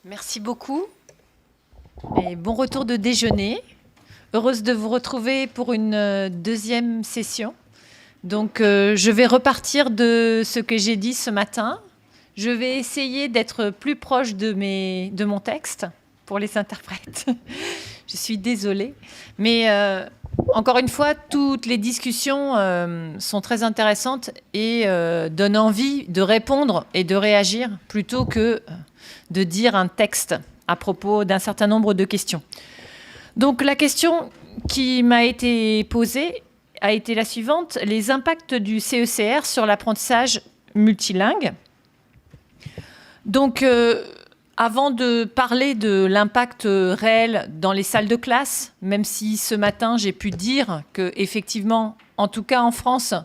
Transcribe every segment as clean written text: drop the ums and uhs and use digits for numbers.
Merci beaucoup et bon retour de déjeuner. Heureuse de vous retrouver pour une deuxième session. Donc, je vais repartir de ce que j'ai dit ce matin. Je vais essayer d'être plus proche de mon texte pour les interprètes. Je suis désolée. Mais encore une fois, toutes les discussions sont très intéressantes et donnent envie de répondre et de réagir plutôt que de dire un texte à propos d'un certain nombre de questions. Donc la question qui m'a été posée a été la suivante: les impacts du CECR sur l'apprentissage multilingue. Donc, avant de parler de l'impact réel dans les salles de classe, même si ce matin j'ai pu dire que, effectivement, en tout cas en France,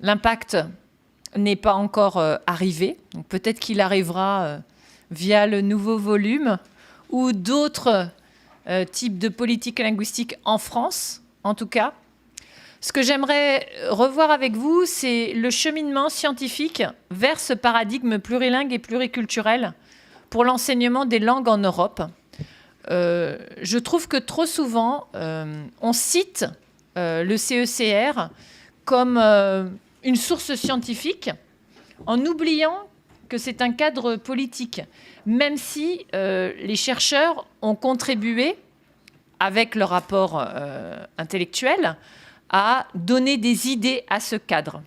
l'impact n'est pas encore arrivé. Donc, peut-être qu'il arrivera via le nouveau volume ou d'autres types de politique linguistique en France, en tout cas. Ce que j'aimerais revoir avec vous, c'est le cheminement scientifique vers ce paradigme plurilingue et pluriculturel pour l'enseignement des langues en Europe. Je trouve que trop souvent, on cite le CECR comme une source scientifique en oubliant que c'est un cadre politique, même si les chercheurs ont contribué, avec leur rapport intellectuel, à donner des idées à ce cadre.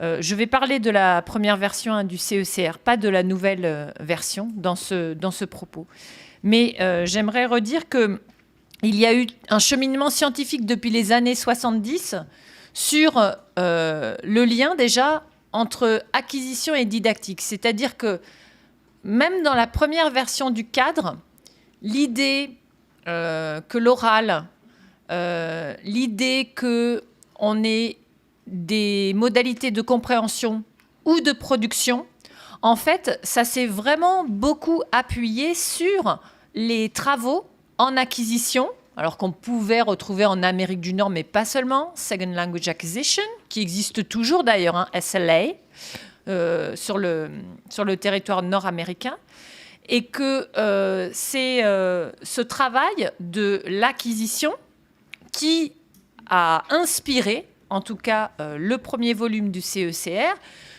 Je vais parler de la première version du CECR, pas de la nouvelle version dans ce propos. Mais j'aimerais redire qu'il y a eu un cheminement scientifique depuis les années 70 sur le lien déjà entre acquisition et didactique. C'est-à-dire que même dans la première version du cadre, l'idée que l'oral, l'idée qu'on ait des modalités de compréhension ou de production, en fait, ça s'est vraiment beaucoup appuyé sur les travaux en acquisition, alors qu'on pouvait retrouver en Amérique du Nord, mais pas seulement, Second Language Acquisition, qui existe toujours d'ailleurs, hein, SLA, sur le territoire nord-américain. Et que c'est ce travail de l'acquisition qui a inspiré, en tout cas, le premier volume du CECR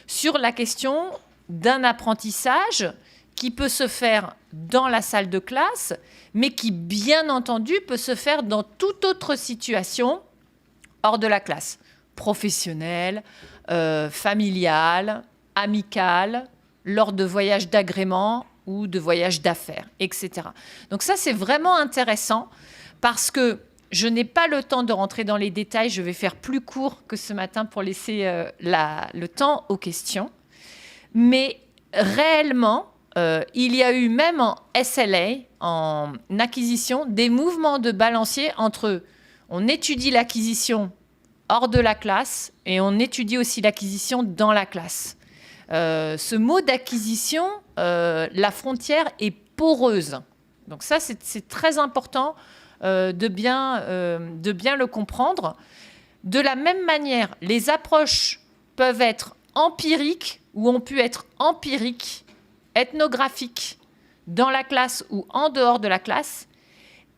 sur la question d'un apprentissage qui peut se faire dans la salle de classe, mais qui, bien entendu, peut se faire dans toute autre situation hors de la classe, professionnelle, familiale, amicale, lors de voyages d'agrément ou de voyages d'affaires, etc. Donc ça, c'est vraiment intéressant parce que je n'ai pas le temps de rentrer dans les détails. Je vais faire plus court que ce matin pour laisser le temps aux questions. Mais réellement, il y a eu même en SLA, en acquisition, des mouvements de balancier entre on étudie l'acquisition hors de la classe et on étudie aussi l'acquisition dans la classe. Ce mot d'acquisition, la frontière est poreuse. Donc ça, c'est très important de bien le comprendre. De la même manière, les approches peuvent être empiriques ou ont pu être empiriques, ethnographiques, dans la classe ou en dehors de la classe,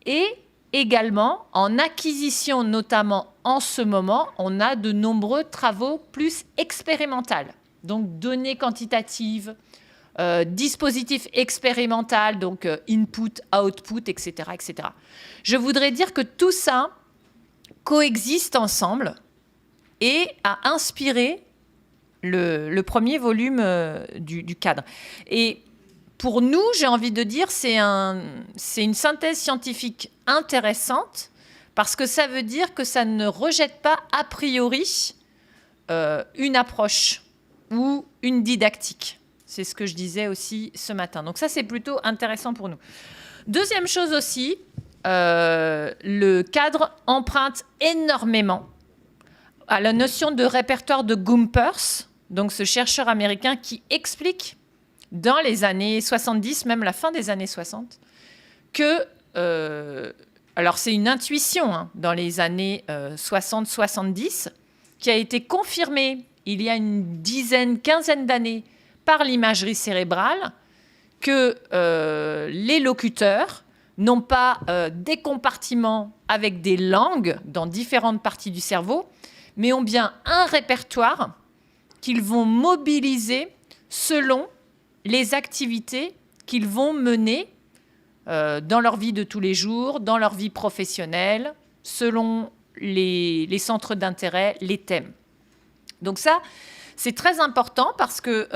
et également en acquisition, notamment en ce moment, on a de nombreux travaux plus expérimentaux. Donc, données quantitatives, dispositif expérimental, donc input, output, etc., etc. Je voudrais dire que tout ça coexiste ensemble et a inspiré le premier volume du cadre. Et pour nous, j'ai envie de dire, c'est une synthèse scientifique intéressante parce que ça veut dire que ça ne rejette pas a priori une approche ou une didactique. C'est ce que je disais aussi ce matin. Donc ça, c'est plutôt intéressant pour nous. Deuxième chose aussi, le cadre emprunte énormément à la notion de répertoire de Gompers, donc ce chercheur américain qui explique dans les années 70, même la fin des années 60, que, alors c'est une intuition hein, dans les années 60-70, qui a été confirmée il y a une quinzaine d'années par l'imagerie cérébrale, que les locuteurs n'ont pas des compartiments avec des langues dans différentes parties du cerveau, mais ont bien un répertoire qu'ils vont mobiliser selon les activités qu'ils vont mener dans leur vie de tous les jours, dans leur vie professionnelle, selon les centres d'intérêt, les thèmes. Donc ça, c'est très important parce que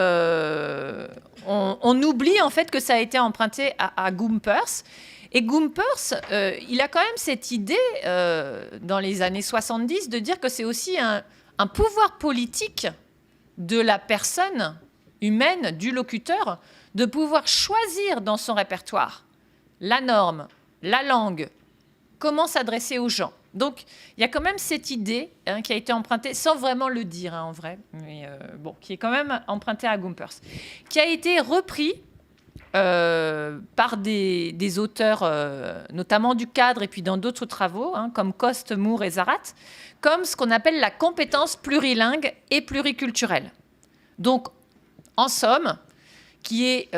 on oublie en fait que ça a été emprunté à Gompers. Et Gompers, il a quand même cette idée dans les années 70 de dire que c'est aussi un pouvoir politique de la personne humaine, du locuteur, de pouvoir choisir dans son répertoire la norme, la langue, comment s'adresser aux gens. Donc, il y a quand même cette idée qui a été empruntée, sans vraiment le dire en vrai, mais qui est quand même empruntée à Gompers, qui a été repris par des auteurs, notamment du cadre et puis dans d'autres travaux, comme Coste, Moore et Zarat, comme ce qu'on appelle la compétence plurilingue et pluriculturelle. Donc, en somme, qui est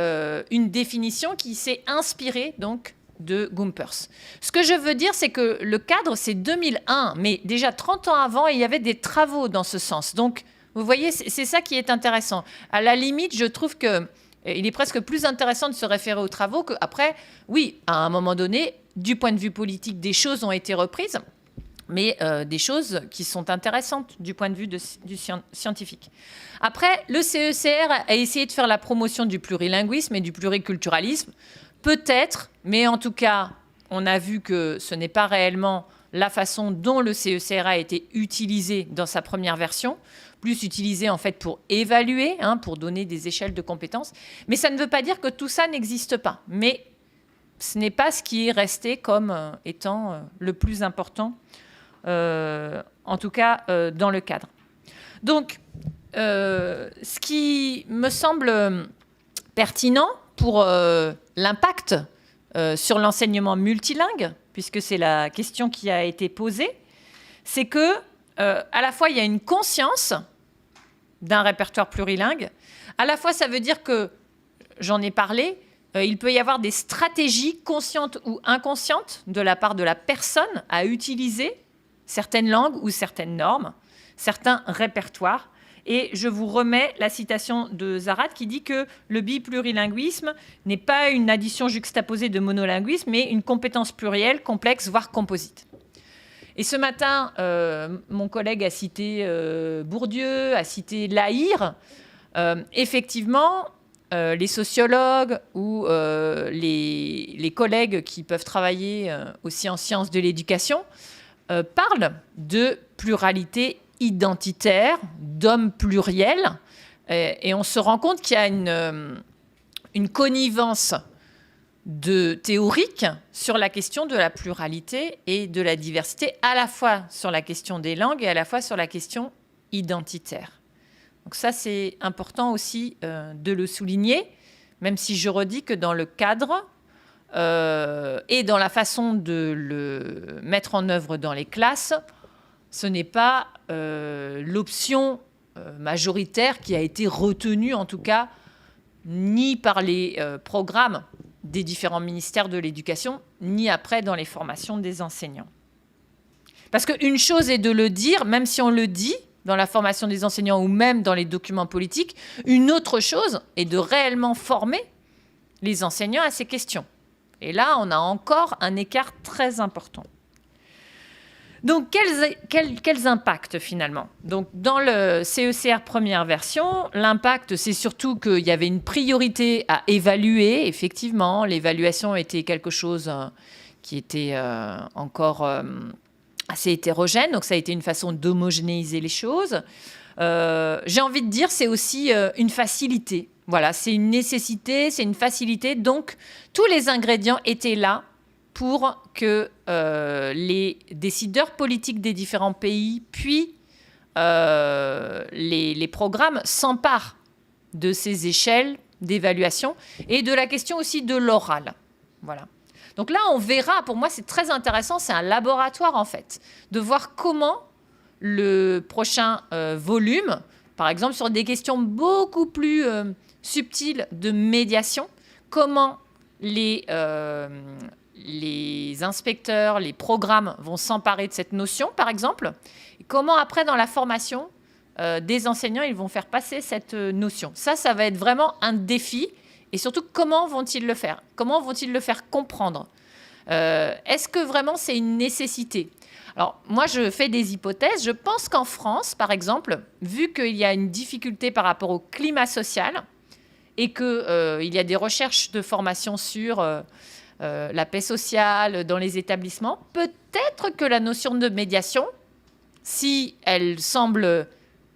une définition qui s'est inspirée donc de Gompers. Ce que je veux dire, c'est que le cadre, c'est 2001, mais déjà 30 ans avant, il y avait des travaux dans ce sens. Donc, vous voyez, c'est ça qui est intéressant. À la limite, je trouve qu'il est presque plus intéressant de se référer aux travaux qu'après, oui, à un moment donné, du point de vue politique, des choses ont été reprises, mais des choses qui sont intéressantes du point de vue du scientifique. Après, le CECR a essayé de faire la promotion du plurilinguisme et du pluriculturalisme. Peut-être, mais en tout cas, on a vu que ce n'est pas réellement la façon dont le CECR a été utilisé dans sa première version, plus utilisé en fait pour évaluer, pour donner des échelles de compétences. Mais ça ne veut pas dire que tout ça n'existe pas. Mais ce n'est pas ce qui est resté comme étant le plus important, en tout cas dans le cadre. Donc, ce qui me semble pertinent pour l'impact sur l'enseignement multilingue, puisque c'est la question qui a été posée, c'est que à la fois il y a une conscience d'un répertoire plurilingue, à la fois ça veut dire que, j'en ai parlé, il peut y avoir des stratégies conscientes ou inconscientes de la part de la personne à utiliser certaines langues ou certaines normes, certains répertoires. Et je vous remets la citation de Zarat qui dit que le biplurilinguisme n'est pas une addition juxtaposée de monolinguisme, mais une compétence plurielle, complexe, voire composite. Et ce matin, mon collègue a cité Bourdieu, a cité Lahire. Effectivement, les sociologues ou les collègues qui peuvent travailler aussi en sciences de l'éducation parlent de pluralité identitaire, d'hommes pluriels, et on se rend compte qu'il y a une connivence théorique sur la question de la pluralité et de la diversité, à la fois sur la question des langues et à la fois sur la question identitaire. Donc ça, c'est important aussi de le souligner, même si je redis que dans le cadre et dans la façon de le mettre en œuvre dans les classes, ce n'est pas l'option majoritaire qui a été retenue, en tout cas, ni par les programmes des différents ministères de l'éducation, ni après dans les formations des enseignants. Parce qu'une chose est de le dire, même si on le dit dans la formation des enseignants ou même dans les documents politiques, une autre chose est de réellement former les enseignants à ces questions. Et là, on a encore un écart très important. Donc, quels impacts finalement? Donc, dans le CECR première version, l'impact, c'est surtout qu'il y avait une priorité à évaluer. Effectivement, l'évaluation était quelque chose qui était encore assez hétérogène. Donc, ça a été une façon d'homogénéiser les choses. J'ai envie de dire, c'est aussi une facilité. Voilà, c'est une nécessité, c'est une facilité. Donc, tous les ingrédients étaient là pour que les décideurs politiques des différents pays, puis les programmes s'emparent de ces échelles d'évaluation et de la question aussi de l'oral. Voilà. Donc là, on verra, pour moi, c'est très intéressant, c'est un laboratoire en fait, de voir comment le prochain volume, par exemple sur des questions beaucoup plus subtiles de médiation, comment les inspecteurs, les programmes vont s'emparer de cette notion, par exemple, et comment après, dans la formation des enseignants, ils vont faire passer cette notion. Ça va être vraiment un défi. Et surtout, comment vont-ils le faire? Comment vont-ils le faire comprendre? Est-ce que vraiment c'est une nécessité? Alors, moi, je fais des hypothèses. Je pense qu'en France, par exemple, vu qu'il y a une difficulté par rapport au climat social et qu'il y a des recherches de formation sur la paix sociale dans les établissements, peut-être que la notion de médiation, si elle semble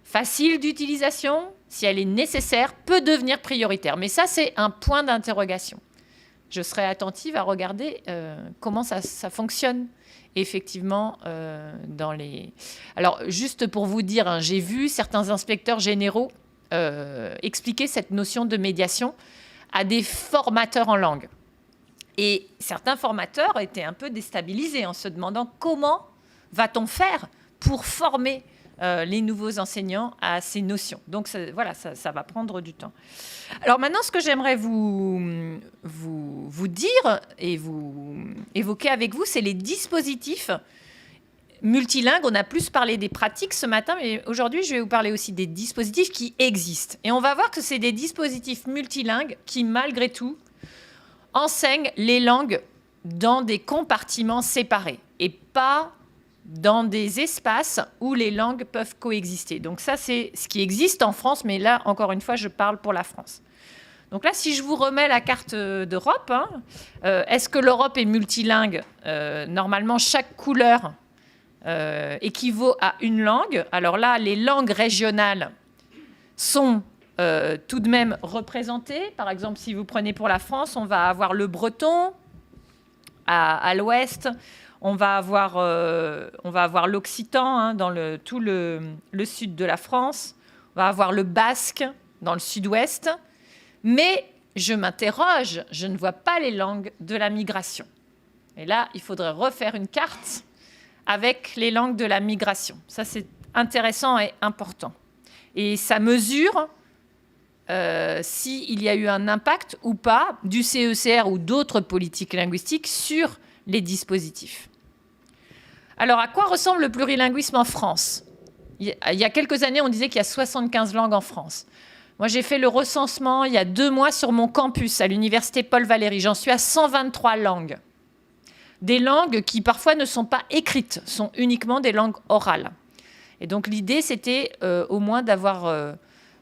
facile d'utilisation, si elle est nécessaire, peut devenir prioritaire. Mais ça, c'est un point d'interrogation. Je serai attentive à regarder comment ça fonctionne effectivement dans les... Alors, juste pour vous dire, hein, j'ai vu certains inspecteurs généraux expliquer cette notion de médiation à des formateurs en langue. Et certains formateurs étaient un peu déstabilisés en se demandant comment va-t-on faire pour former les nouveaux enseignants à ces notions. Donc voilà, ça va prendre du temps. Alors maintenant, ce que j'aimerais vous dire et vous évoquer avec vous, c'est les dispositifs multilingues. On a plus parlé des pratiques ce matin, mais aujourd'hui, je vais vous parler aussi des dispositifs qui existent. Et on va voir que c'est des dispositifs multilingues qui, malgré tout, enseignent les langues dans des compartiments séparés et pas dans des espaces où les langues peuvent coexister. Donc ça, c'est ce qui existe en France, mais là, encore une fois, je parle pour la France. Donc là, si je vous remets la carte d'Europe, hein, est-ce que l'Europe est multilingue? Normalement, chaque couleur équivaut à une langue. Alors là, les langues régionales sont tout de même représentées. Par exemple, si vous prenez pour la France, on va avoir le breton à l'ouest. On va avoir l'occitan hein, dans tout le sud de la France. On va avoir le basque dans le sud-ouest. Mais je m'interroge, je ne vois pas les langues de la migration. Et là, il faudrait refaire une carte avec les langues de la migration. Ça, c'est intéressant et important. Et ça mesure s'il y a eu un impact ou pas du CECR ou d'autres politiques linguistiques sur les dispositifs. Alors, à quoi ressemble le plurilinguisme en France? Il y a quelques années, on disait qu'il y a 75 langues en France. Moi, j'ai fait le recensement il y a 2 mois sur mon campus à l'université Paul Valéry. J'en suis à 123 langues. Des langues qui, parfois, ne sont pas écrites, sont uniquement des langues orales. Et donc, l'idée, c'était au moins d'avoir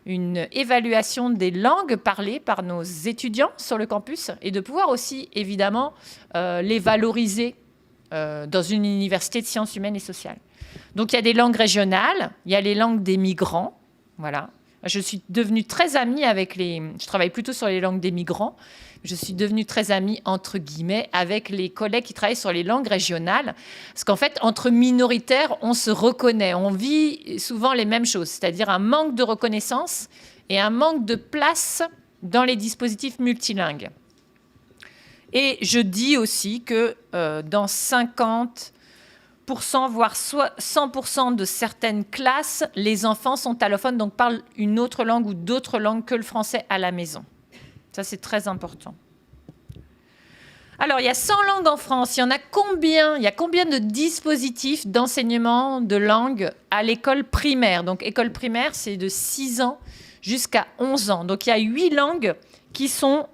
une évaluation des langues parlées par nos étudiants sur le campus et de pouvoir aussi, évidemment, les valoriser dans une université de sciences humaines et sociales. Donc, il y a des langues régionales, il y a les langues des migrants. Voilà. Je suis devenue très amie avec Je travaille plutôt sur les langues des migrants. Je suis devenue très amie, entre guillemets, avec les collègues qui travaillent sur les langues régionales. Parce qu'en fait, entre minoritaires, on se reconnaît. On vit souvent les mêmes choses, c'est-à-dire un manque de reconnaissance et un manque de place dans les dispositifs multilingues. Et je dis aussi que dans 50%, voire 100% de certaines classes, les enfants sont allophones, donc parlent une autre langue ou d'autres langues que le français à la maison. Ça, c'est très important. Alors, il y a 100 langues en France. Il y en a combien? Il y a combien de dispositifs d'enseignement de langue à l'école primaire? Donc, école primaire, c'est de 6 ans jusqu'à 11 ans. Donc, il y a 8 langues qui sont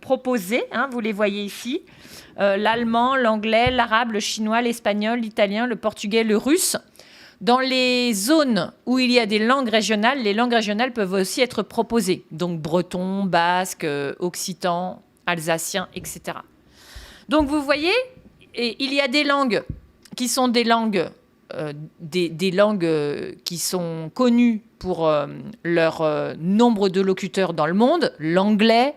proposées. Hein, vous les voyez ici. L'allemand, l'anglais, l'arabe, le chinois, l'espagnol, l'italien, le portugais, le russe. Dans les zones où il y a des langues régionales, les langues régionales peuvent aussi être proposées. Donc breton, basque, occitan, alsacien, etc. Donc vous voyez, il y a des langues qui sont des langues qui sont connues pour leur nombre de locuteurs dans le monde, l'anglais,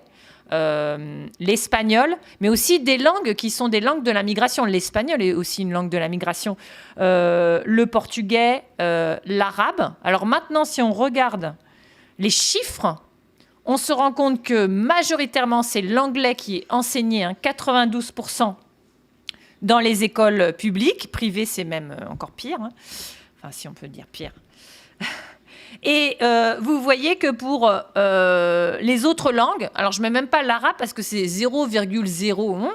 l'espagnol, mais aussi des langues qui sont des langues de la migration. L'espagnol est aussi une langue de la migration. Le portugais, l'arabe. Alors maintenant, si on regarde les chiffres, on se rend compte que majoritairement, c'est l'anglais qui est enseigné, 92% dans les écoles publiques. Privées, c'est même encore pire. Hein. Enfin, si on peut dire pire. Et vous voyez que pour les autres langues, alors je ne mets même pas l'arabe parce que c'est 0,01,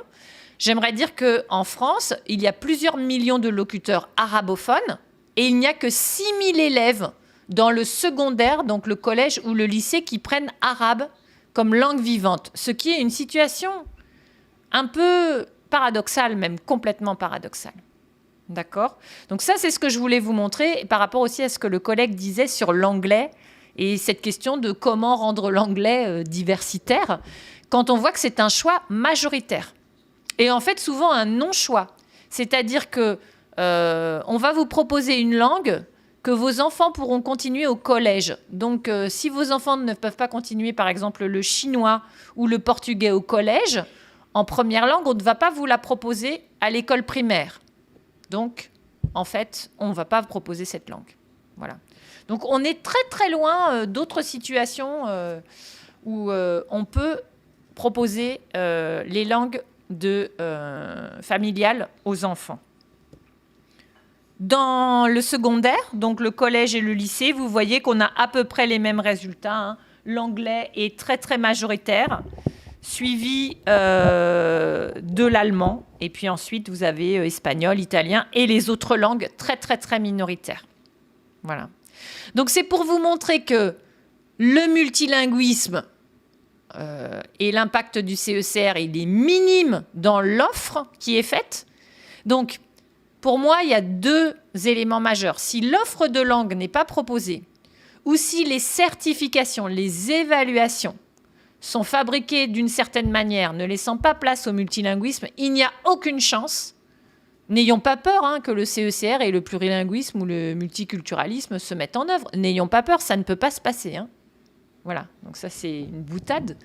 j'aimerais dire qu'en France, il y a plusieurs millions de locuteurs arabophones et il n'y a que 6 000 élèves dans le secondaire, donc le collège ou le lycée, qui prennent arabe comme langue vivante, ce qui est une situation un peu paradoxale, même complètement paradoxale. D'accord ? Donc ça, c'est ce que je voulais vous montrer par rapport aussi à ce que le collègue disait sur l'anglais et cette question de comment rendre l'anglais diversitaire quand on voit que c'est un choix majoritaire. Et en fait, souvent un non-choix. C'est-à-dire que on va vous proposer une langue que vos enfants pourront continuer au collège. Donc, si vos enfants ne peuvent pas continuer, par exemple, le chinois ou le portugais au collège, en première langue, on ne va pas vous la proposer à l'école primaire. Donc, en fait, on ne va pas proposer cette langue. Voilà. Donc, on est très, très loin d'autres situations où on peut proposer les langues familiales aux enfants. Dans le secondaire, donc le collège et le lycée, vous voyez qu'on a à peu près les mêmes résultats, hein. L'anglais est très, très majoritaire, suivi de l'allemand. Et puis ensuite, vous avez espagnol, italien et les autres langues très, très, très minoritaires. Voilà. Donc, c'est pour vous montrer que le multilinguisme et l'impact du CECR, il est minime dans l'offre qui est faite. Donc, pour moi, il y a deux éléments majeurs. Si l'offre de langue n'est pas proposée, ou si les certifications, les évaluations sont fabriquées d'une certaine manière, ne laissant pas place au multilinguisme, il n'y a aucune chance. N'ayons pas peur que le CECR et le plurilinguisme ou le multiculturalisme se mettent en œuvre. N'ayons pas peur, ça ne peut pas se passer. Voilà, donc ça c'est une boutade.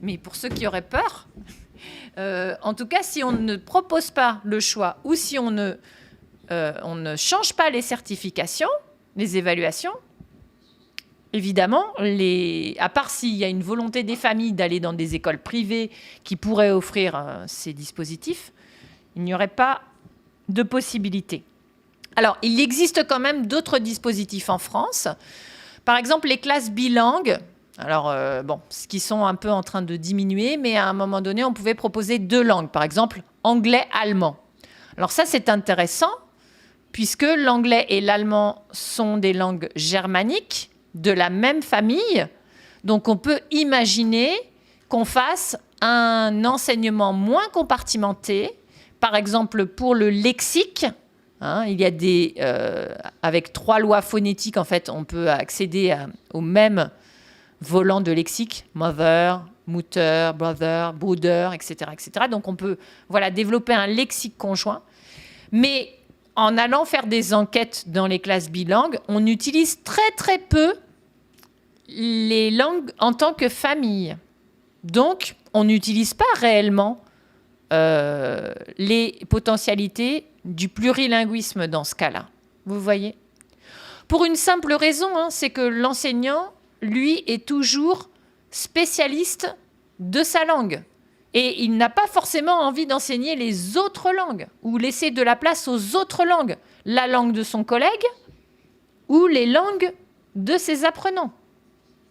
Mais pour ceux qui auraient peur, en tout cas, si on ne propose pas le choix ou si on ne change pas les certifications, les évaluations, évidemment, à part s'il y a une volonté des familles d'aller dans des écoles privées qui pourraient offrir ces dispositifs, il n'y aurait pas de possibilité. Alors, il existe quand même d'autres dispositifs en France. Par exemple, les classes bilingues. Alors, ce qui sont un peu en train de diminuer, mais à un moment donné, on pouvait proposer 2 langues. Par exemple, anglais-allemand. Alors ça, c'est intéressant, puisque l'anglais et l'allemand sont des langues germaniques de la même famille. Donc, on peut imaginer qu'on fasse un enseignement moins compartimenté. Par exemple, pour le lexique, il y a avec 3 lois phonétiques, en fait, on peut accéder au même volant de lexique, mother, mutter, brother, bruder, etc., etc. Donc, on peut développer un lexique conjoint. Mais en allant faire des enquêtes dans les classes bilingues, on utilise très, très peu les langues en tant que famille. Donc, on n'utilise pas réellement les potentialités du plurilinguisme dans ce cas-là. Vous voyez ? Pour une simple raison, c'est que l'enseignant, lui, est toujours spécialiste de sa langue. Et il n'a pas forcément envie d'enseigner les autres langues ou laisser de la place aux autres langues. La langue de son collègue ou les langues de ses apprenants.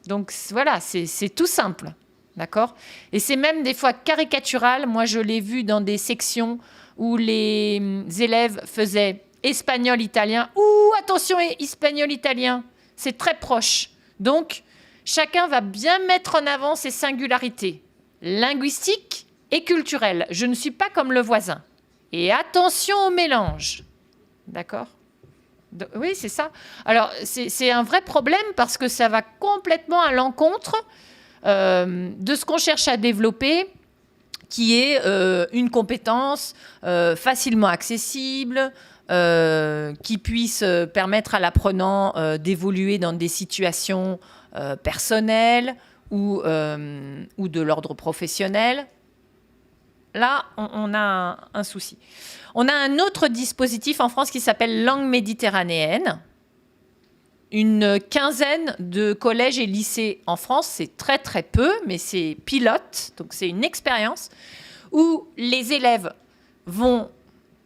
Donc voilà, c'est tout simple. D'accord ? Et c'est même des fois caricatural. Moi, je l'ai vu dans des sections où les élèves faisaient espagnol-italien. Ouh, attention, espagnol-italien, c'est très proche. Donc, chacun va bien mettre en avant ses singularités linguistiques et culturelles. Je ne suis pas comme le voisin. Et attention au mélange. D'accord ? Oui, c'est ça. Alors, c'est un vrai problème parce que ça va complètement à l'encontre de ce qu'on cherche à développer, qui est une compétence facilement accessible, qui puisse permettre à l'apprenant d'évoluer dans des situations personnelles ou de l'ordre professionnel. Là, on a un souci. On a un autre dispositif en France qui s'appelle Langue méditerranéenne. Une quinzaine de collèges et lycées en France, c'est très très peu, mais c'est pilote, donc c'est une expérience où les élèves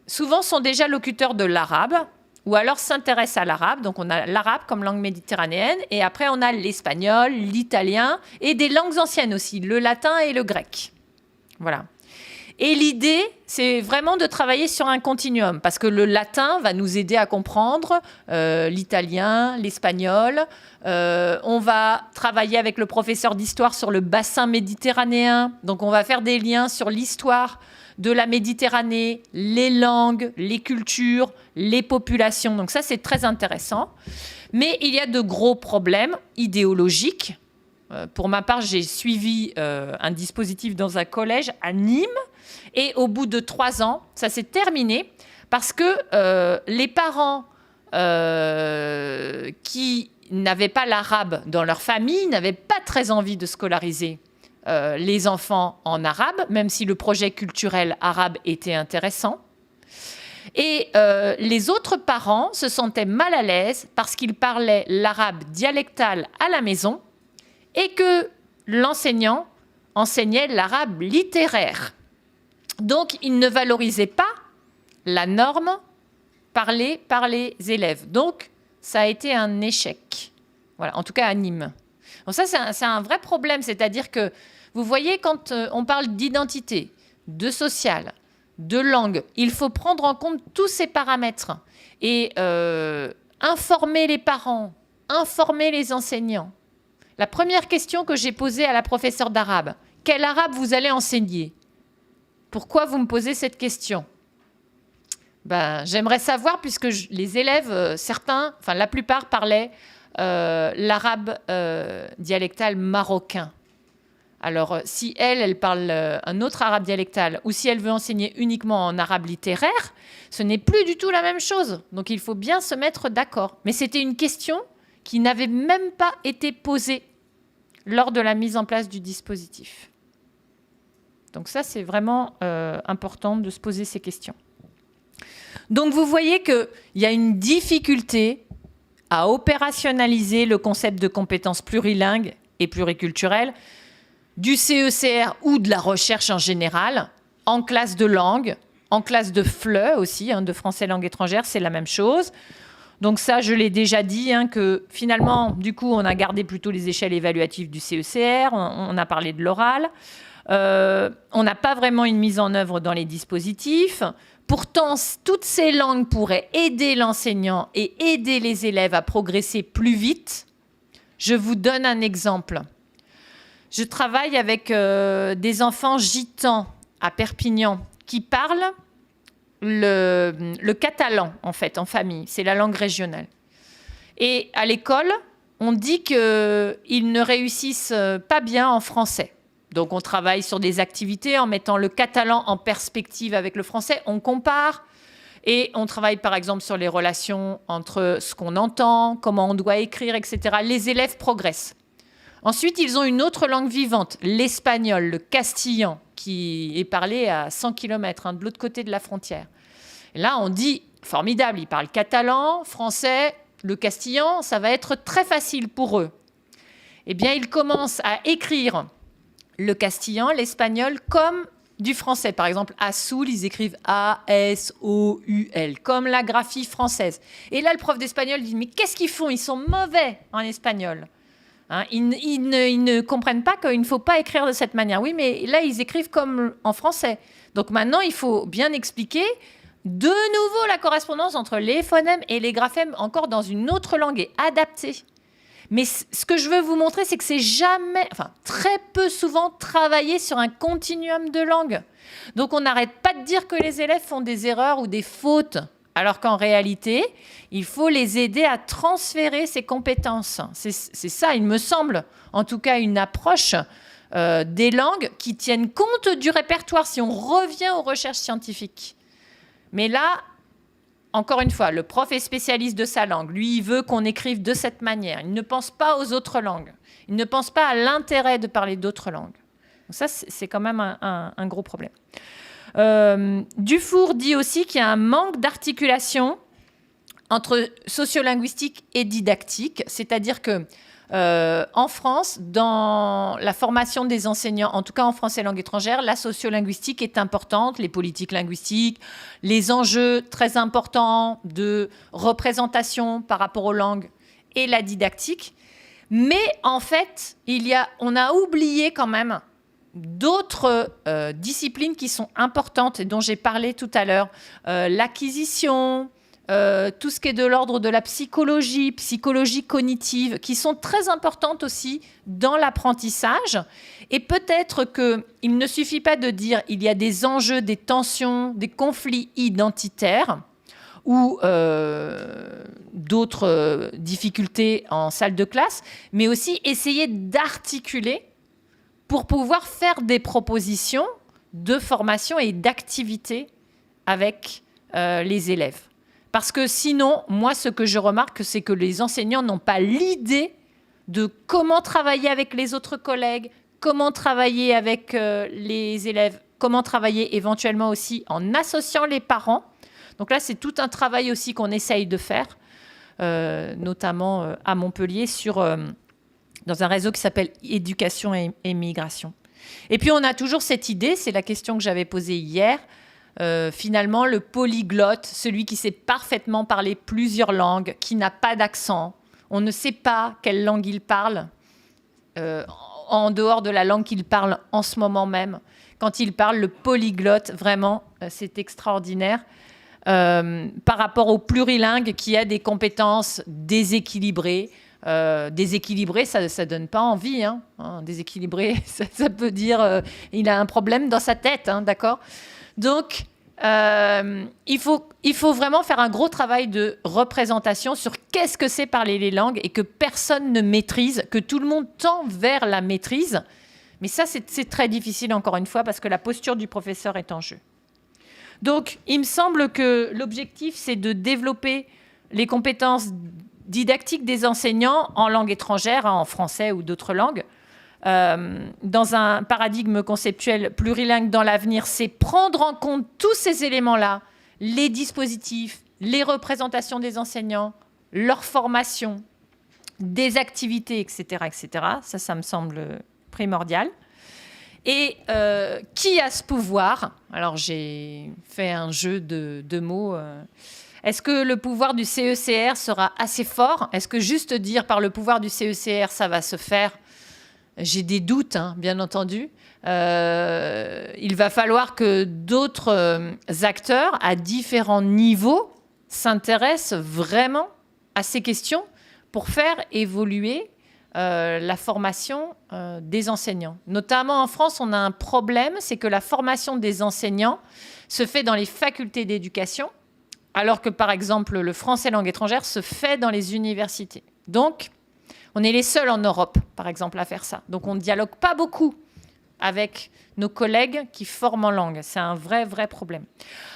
souvent sont déjà locuteurs de l'arabe ou alors s'intéresse à l'arabe. Donc on a l'arabe comme langue méditerranéenne et après on a l'espagnol, l'italien et des langues anciennes aussi, le latin et le grec. Voilà. Et l'idée, c'est vraiment de travailler sur un continuum parce que le latin va nous aider à comprendre l'italien, l'espagnol. On va travailler avec le professeur d'histoire sur le bassin méditerranéen. Donc, on va faire des liens sur l'histoire de la Méditerranée, les langues, les cultures, les populations. Donc, ça, c'est très intéressant. Mais il y a de gros problèmes idéologiques. Pour ma part, j'ai suivi un dispositif dans un collège à Nîmes. Et au bout de 3 ans, ça s'est terminé parce que les parents qui n'avaient pas l'arabe dans leur famille n'avaient pas très envie de scolariser les enfants en arabe, même si le projet culturel arabe était intéressant. Et les autres parents se sentaient mal à l'aise parce qu'ils parlaient l'arabe dialectal à la maison et que l'enseignant enseignait l'arabe littéraire. Donc, il ne valorisait pas la norme parlée par les élèves. Donc, ça a été un échec. Voilà, en tout cas à Nîmes. Donc ça, c'est un vrai problème. C'est-à-dire que, vous voyez, quand on parle d'identité, de social, de langue, il faut prendre en compte tous ces paramètres et informer les parents, informer les enseignants. La première question que j'ai posée à la professeure d'arabe, quel arabe vous allez enseigner ? Pourquoi vous me posez cette question ? J'aimerais savoir, puisque les élèves, certains, enfin la plupart parlaient l'arabe dialectal marocain. Alors, si elle parle un autre arabe dialectal, ou si elle veut enseigner uniquement en arabe littéraire, ce n'est plus du tout la même chose. Donc, il faut bien se mettre d'accord. Mais c'était une question qui n'avait même pas été posée lors de la mise en place du dispositif. Donc ça, c'est vraiment important de se poser ces questions. Donc vous voyez qu'il y a une difficulté à opérationnaliser le concept de compétences plurilingues et pluriculturelles du CECR ou de la recherche en général, en classe de langue, en classe de FLE aussi, de français langue étrangère, c'est la même chose. Donc ça, je l'ai déjà dit, que finalement, du coup, on a gardé plutôt les échelles évaluatives du CECR, on a parlé de l'oral. On n'a pas vraiment une mise en œuvre dans les dispositifs. Pourtant, toutes ces langues pourraient aider l'enseignant et aider les élèves à progresser plus vite. Je vous donne un exemple. Je travaille avec des enfants gitans à Perpignan qui parlent le catalan, en fait, en famille. C'est la langue régionale. Et à l'école, on dit qu'ils ne réussissent pas bien en français. Donc, on travaille sur des activités en mettant le catalan en perspective avec le français. On compare et on travaille, par exemple, sur les relations entre ce qu'on entend, comment on doit écrire, etc. Les élèves progressent. Ensuite, ils ont une autre langue vivante, l'espagnol, le castillan, qui est parlé à 100 km de l'autre côté de la frontière. Et là, on dit, formidable, ils parlent catalan, français, le castillan, ça va être très facile pour eux. Eh bien, ils commencent à écrire le castillan, l'espagnol, comme du français. Par exemple, à Soul, ils écrivent A-S-O-U-L, comme la graphie française. Et là, le prof d'espagnol dit, mais qu'est-ce qu'ils font ? Ils sont mauvais en espagnol. Ils ne comprennent pas qu'il ne faut pas écrire de cette manière. Oui, mais là, ils écrivent comme en français. Donc maintenant, il faut bien expliquer de nouveau la correspondance entre les phonèmes et les graphèmes, encore dans une autre langue et adaptée. Mais ce que je veux vous montrer, c'est que c'est très peu souvent travaillé sur un continuum de langue. Donc, on n'arrête pas de dire que les élèves font des erreurs ou des fautes, alors qu'en réalité, il faut les aider à transférer ces compétences. C'est ça, il me semble, en tout cas, une approche des langues qui tiennent compte du répertoire si on revient aux recherches scientifiques. Mais là, encore une fois, le prof est spécialiste de sa langue. Lui, il veut qu'on écrive de cette manière. Il ne pense pas aux autres langues. Il ne pense pas à l'intérêt de parler d'autres langues. Donc ça, c'est quand même un gros problème. Dufour dit aussi qu'il y a un manque d'articulation entre sociolinguistique et didactique. C'est-à-dire que En France, dans la formation des enseignants, en tout cas en français langue étrangère, la sociolinguistique est importante, les politiques linguistiques, les enjeux très importants de représentation par rapport aux langues et la didactique. Mais en fait, on a oublié quand même d'autres disciplines qui sont importantes et dont j'ai parlé tout à l'heure. L'acquisition, tout ce qui est de l'ordre de la psychologie cognitive, qui sont très importantes aussi dans l'apprentissage. Et peut-être qu'il ne suffit pas de dire il y a des enjeux, des tensions, des conflits identitaires ou d'autres difficultés en salle de classe, mais aussi essayer d'articuler pour pouvoir faire des propositions de formation et d'activité avec les élèves. Parce que sinon, moi, ce que je remarque, c'est que les enseignants n'ont pas l'idée de comment travailler avec les autres collègues, comment travailler avec les élèves, comment travailler éventuellement aussi en associant les parents. Donc là, c'est tout un travail aussi qu'on essaye de faire, notamment à Montpellier, dans un réseau qui s'appelle Éducation et Migration. Et puis, on a toujours cette idée, c'est la question que j'avais posée hier, finalement, le polyglotte, celui qui sait parfaitement parler plusieurs langues, qui n'a pas d'accent, on ne sait pas quelle langue il parle, en dehors de la langue qu'il parle en ce moment même. Quand il parle, le polyglotte, vraiment, c'est extraordinaire. Par rapport au plurilingue qui a des compétences déséquilibrées. Déséquilibré, ça ne donne pas envie. Déséquilibré, ça peut dire il a un problème dans sa tête, d'accord ? Donc, il faut vraiment faire un gros travail de représentation sur qu'est-ce que c'est parler les langues et que personne ne maîtrise, que tout le monde tend vers la maîtrise. Mais ça, c'est très difficile, encore une fois, parce que la posture du professeur est en jeu. Donc, il me semble que l'objectif, c'est de développer les compétences didactiques des enseignants en langue étrangère, en français ou d'autres langues, dans un paradigme conceptuel plurilingue dans l'avenir, c'est prendre en compte tous ces éléments-là, les dispositifs, les représentations des enseignants, leur formation, des activités, etc., etc. Ça me semble primordial. Et qui a ce pouvoir ? Alors, j'ai fait un jeu de mots. Est-ce que le pouvoir du CECR sera assez fort ? Est-ce que juste dire par le pouvoir du CECR, ça va se faire ? J'ai des doutes, bien entendu. Il va falloir que d'autres acteurs à différents niveaux s'intéressent vraiment à ces questions pour faire évoluer la formation des enseignants. Notamment en France, on a un problème, c'est que la formation des enseignants se fait dans les facultés d'éducation, alors que, par exemple, le français langue étrangère se fait dans les universités. Donc, on est les seuls en Europe, par exemple, à faire ça. Donc, on ne dialogue pas beaucoup avec nos collègues qui forment en langue. C'est un vrai, vrai problème.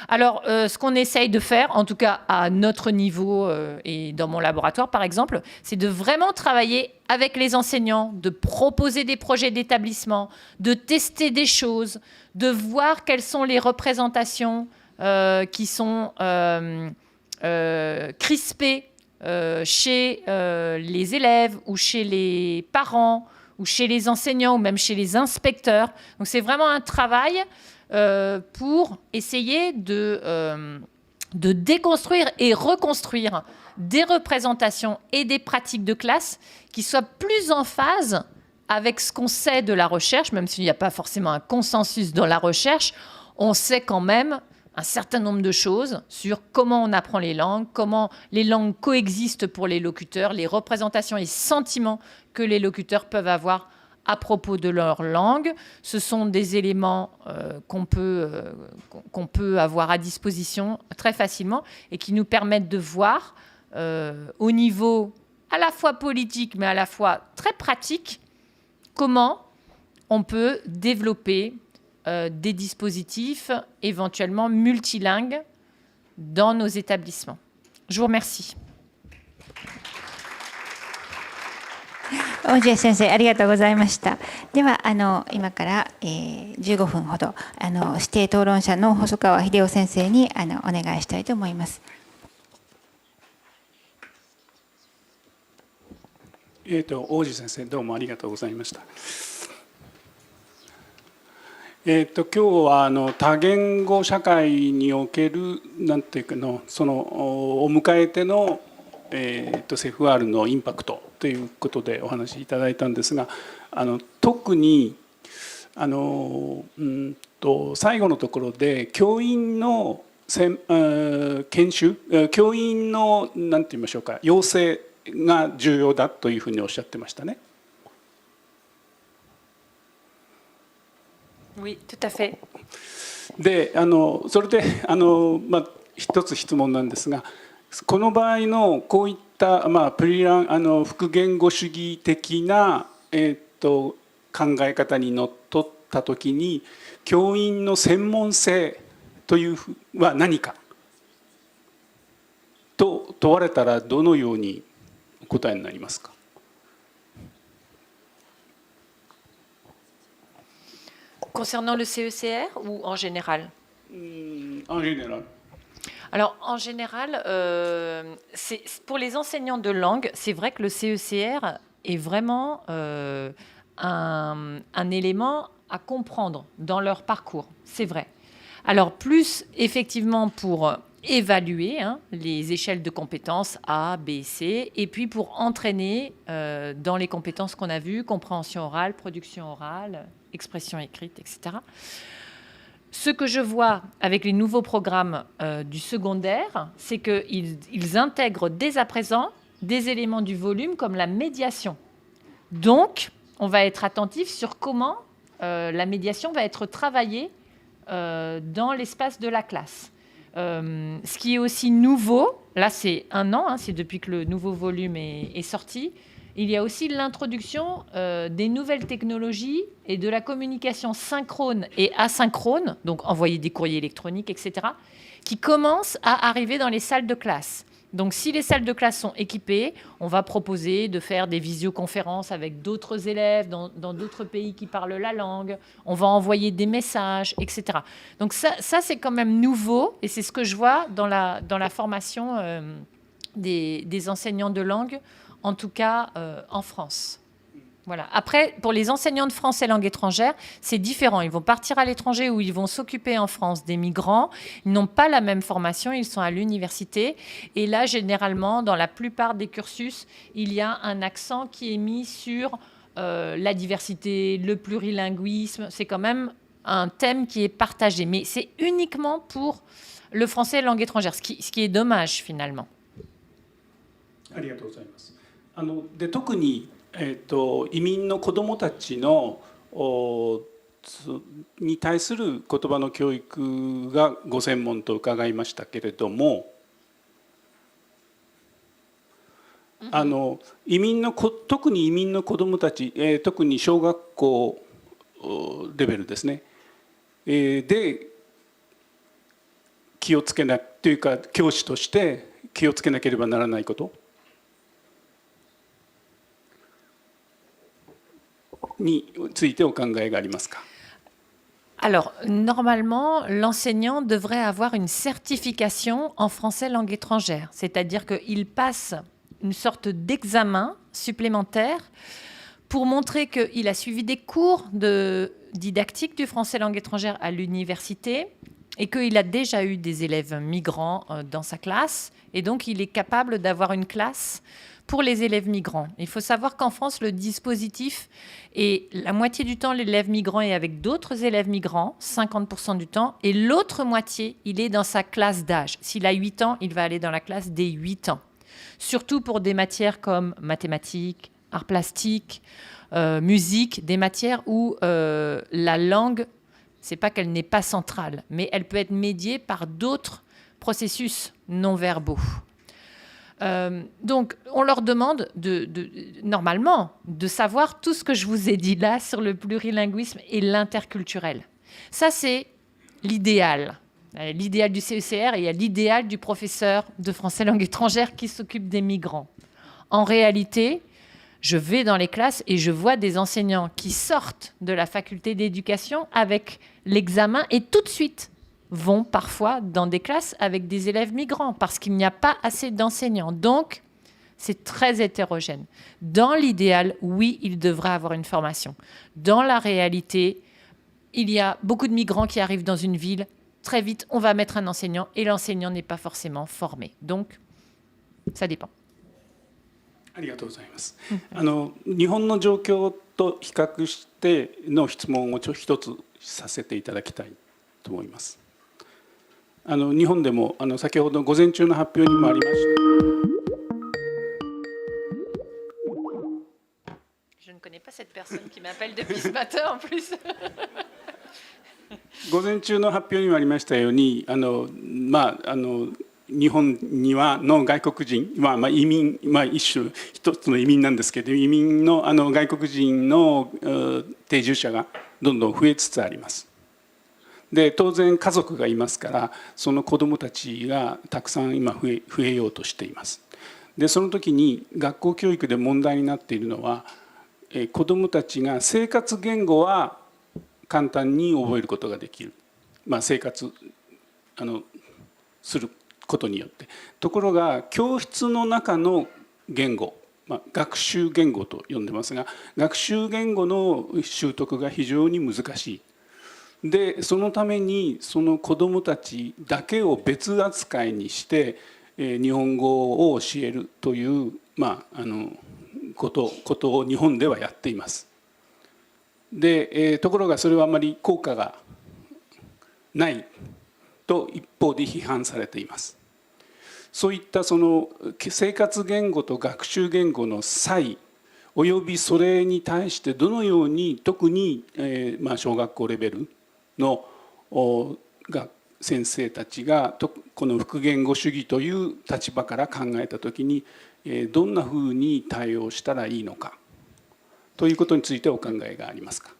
Alors, ce qu'on essaye de faire, en tout cas à notre niveau et dans mon laboratoire, par exemple, c'est de vraiment travailler avec les enseignants, de proposer des projets d'établissement, de tester des choses, de voir quelles sont les représentations qui sont crispées chez les élèves ou chez les parents ou chez les enseignants ou même chez les inspecteurs. Donc c'est vraiment un travail pour essayer de déconstruire et reconstruire des représentations et des pratiques de classe qui soient plus en phase avec ce qu'on sait de la recherche, même s'il n'y a pas forcément un consensus dans la recherche, on sait quand même un certain nombre de choses sur comment on apprend les langues, comment les langues coexistent pour les locuteurs, les représentations et sentiments que les locuteurs peuvent avoir à propos de leur langue. Ce sont des éléments qu'on peut avoir à disposition très facilement et qui nous permettent de voir au niveau à la fois politique mais à la fois très pratique comment on peut développer des dispositifs éventuellement multilingues dans nos établissements. Je vous remercie. 大地先生ありがとうございました。では今から、15分ほど指定討論者の細川秀夫先生にお願いしたいと思います。王子先生、どうもありがとうございました。今日は多言語社会におけるなんていうかのそのを迎えての、CFR のインパクトということでお話しいただいたんですが、特に最後のところで教員の研修、教員のなんて言いましょうか、養成が重要だというふうにおっしゃってましたね。Oui, tout à fait. でそれで一つ質問なんですが、この場合のこういった、複言語主義的な、考え方にのっとった時に教員の専門性というは何かと問われたらどのようにお答えになりますか。Concernant le CECR ou en général? En général. Alors, en général, pour les enseignants de langue, c'est vrai que le CECR est vraiment un élément à comprendre dans leur parcours. C'est vrai. Alors, plus effectivement pour évaluer les échelles de compétences A, B, C, et puis pour entraîner dans les compétences qu'on a vues, compréhension orale, production orale, expression écrite, etc. Ce que je vois avec les nouveaux programmes du secondaire, c'est qu'ils intègrent dès à présent des éléments du volume comme la médiation. Donc, on va être attentif sur comment la médiation va être travaillée dans l'espace de la classe. Ce qui est aussi nouveau, là c'est 1 an, c'est depuis que le nouveau volume est sorti, il y a aussi l'introduction des nouvelles technologies et de la communication synchrone et asynchrone, donc envoyer des courriers électroniques, etc., qui commencent à arriver dans les salles de classe. Donc si les salles de classe sont équipées, on va proposer de faire des visioconférences avec d'autres élèves dans d'autres pays qui parlent la langue, on va envoyer des messages, etc. Donc ça c'est quand même nouveau, et c'est ce que je vois dans la formation des enseignants de langue, en tout cas en France. Voilà. Après, pour les enseignants de français langue étrangère, c'est différent. Ils vont partir à l'étranger ou ils vont s'occuper en France des migrants. Ils n'ont pas la même formation, ils sont à l'université. Et là, généralement, dans la plupart des cursus, il y a un accent qui est mis sur la diversité, le plurilinguisme. C'est quand même un thème qui est partagé. Mais c'est uniquement pour le français langue étrangère, ce qui est dommage finalement. ありがとうございます。で特に移民の子どもたちのに対する言葉の教育がご専門と伺いましたけれども、特に移民の子どもたち、特に小学校レベルですね、で気をつけなというか教師として気をつけなければならないことについてお考えがありますか。Alors, normalement, l'enseignant devrait avoir une certification en français langue étrangère, c'est-à-dire qu'il passe une sorte d'examen supplémentaire pour montrer qu'il a suivi des cours de didactique du français langue étrangère à l'université et qu'il a déjà eu des élèves migrants dans sa classe, et donc il est capable d'avoir une classe pour les élèves migrants. Il faut savoir qu'en France, le dispositif est la moitié du temps l'élève migrant est avec d'autres élèves migrants, 50% du temps, et l'autre moitié, il est dans sa classe d'âge. S'il a 8 ans, il va aller dans la classe des 8 ans. Surtout pour des matières comme mathématiques, arts plastiques, musique, des matières où la langue, c'est pas qu'elle n'est pas centrale, mais elle peut être médiée par d'autres processus non verbaux. Donc, on leur demande normalement de savoir tout ce que je vous ai dit là sur le plurilinguisme et l'interculturel. Ça, c'est l'idéal. L'idéal du CECR, et il y a l'idéal du professeur de français langue étrangère qui s'occupe des migrants. En réalité, je vais dans les classes et je vois des enseignants qui sortent de la faculté d'éducation avec l'examen et tout de suite vont parfois dans des classes avec des élèves migrants parce qu'il n'y a pas assez d'enseignants. Donc, C'est très hétérogène. Dans l'idéal, oui, il devrait avoir une formation. Dans la réalité, il y a beaucoup de migrants qui arrivent dans une ville. Très vite, on va mettre un enseignant et l'enseignant n'est pas forcément formé. Donc, ça dépend. ありがとうございます。日本の状況と比較しての質問を一つさせていただきたいと思います。日本でも先ほど午前中の発表にもありました。Je ne connais pas cette personne qui m'appelle depuis ce matin en plus. 午前中の発表にもありましたように日本にはの外国人、移民、一つの移民なんですけど、移民の外国人の定住者がどんどん増えつつあります。で当然家族がいますからその子どもたちがたくさん今増えようとしています。でその時に学校教育で問題になっているのは子どもたちが生活言語は簡単に覚えることができる、生活することによって、ところが教室の中の言語、学習言語と呼んでますが、学習言語の習得が非常に難しい。でそのためにその子どもたちだけを別扱いにして日本語を教えるということを日本ではやっています。でところがそれはあまり効果がないと一方で批判されています。そういったその生活言語と学習言語の差異およびそれに対してどのように特に小学校レベルの先生たちがこの複言語主義という立場から考えたときにどんなふうに対応したらいいのかということについてお考えがありますか。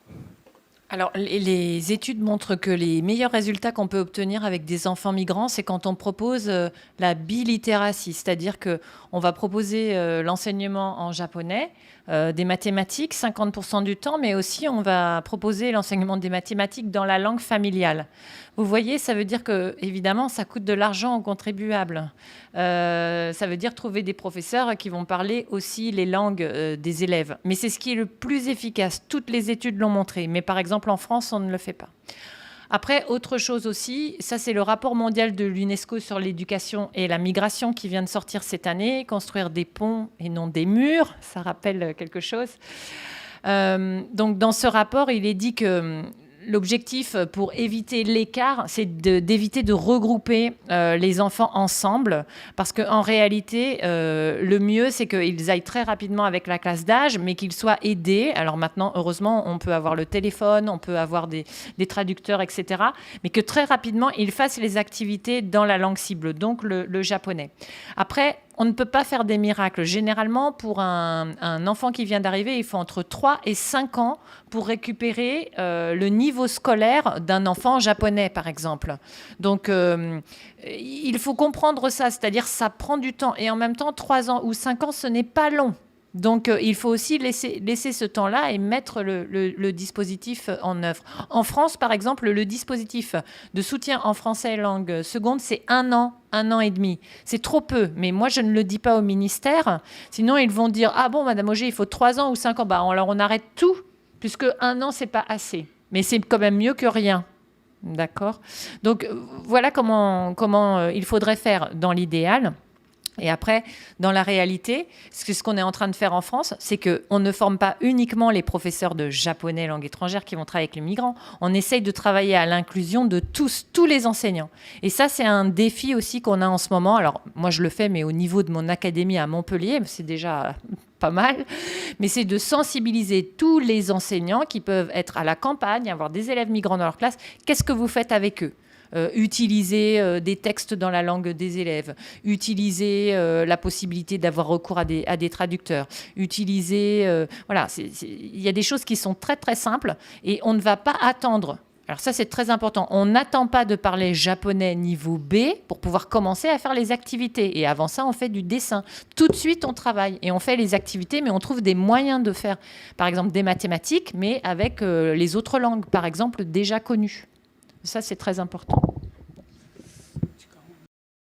Alors, les études montrent que les meilleurs résultats qu'on peut obtenir avec des enfants migrants, c'est quand on propose la bilittératie, c'est-à-dire qu'on va proposer l'enseignement en japonais, des mathématiques 50% du temps, mais aussi on va proposer l'enseignement des mathématiques dans la langue familiale. Vous voyez, ça veut dire que, évidemment, ça coûte de l'argent aux contribuables. Ça veut dire trouver des professeurs qui vont parler aussi les langues des élèves. Mais c'est ce qui est le plus efficace. Toutes les études l'ont montré. Mais par exemple, en France, on ne le fait pas. Après, autre chose aussi, ça c'est le rapport mondial de l'UNESCO sur l'éducation et la migration qui vient de sortir cette année. Construire des ponts et non des murs, ça rappelle quelque chose. Donc dans ce rapport, il est dit que l'objectif pour éviter l'écart, c'est d'éviter de regrouper les enfants ensemble, parce qu'en réalité, le mieux, c'est qu'ils aillent très rapidement avec la classe d'âge, mais qu'ils soient aidés. Alors maintenant, heureusement, on peut avoir le téléphone, on peut avoir des traducteurs, etc., mais que très rapidement, ils fassent les activités dans la langue cible, donc le japonais. Après, on ne peut pas faire des miracles. Généralement, pour un enfant qui vient d'arriver, il faut entre 3 et 5 ans pour récupérer le niveau scolaire d'un enfant japonais, par exemple. Donc, il faut comprendre ça, c'est-à-dire ça prend du temps. Et en même temps, 3 ans ou 5 ans, ce n'est pas long. Donc, il faut aussi laisser ce temps-là et mettre le dispositif en œuvre. En France, par exemple, le dispositif de soutien en français langue seconde, c'est 1 an et demi. C'est trop peu, mais moi, je ne le dis pas au ministère. Sinon, ils vont dire « Ah bon, Madame Auger, il faut 3 ans ou 5 ans. » Alors, on arrête tout, puisque 1 an, c'est pas assez. Mais c'est quand même mieux que rien. D'accord ? Donc, voilà comment il faudrait faire dans l'idéal. Et après, dans la réalité, ce qu'on est en train de faire en France, c'est qu'on ne forme pas uniquement les professeurs de japonais langue étrangère qui vont travailler avec les migrants. On essaye de travailler à l'inclusion de tous les enseignants. Et ça, c'est un défi aussi qu'on a en ce moment. Alors, moi, je le fais, mais au niveau de mon académie à Montpellier, c'est déjà pas mal. Mais c'est de sensibiliser tous les enseignants qui peuvent être à la campagne, avoir des élèves migrants dans leur classe. Qu'est-ce que vous faites avec eux ? Utiliser des textes dans la langue des élèves, utiliser la possibilité d'avoir recours à des traducteurs, utiliser... voilà, il y a des choses qui sont très très simples et on ne va pas attendre. Alors ça, c'est très important. On n'attend pas de parler japonais niveau B pour pouvoir commencer à faire les activités. Et avant ça, on fait du dessin. Tout de suite, on travaille et on fait les activités, mais on trouve des moyens de faire, par exemple, des mathématiques, mais avec les autres langues, par exemple, déjà connues. Ça, c'est très important.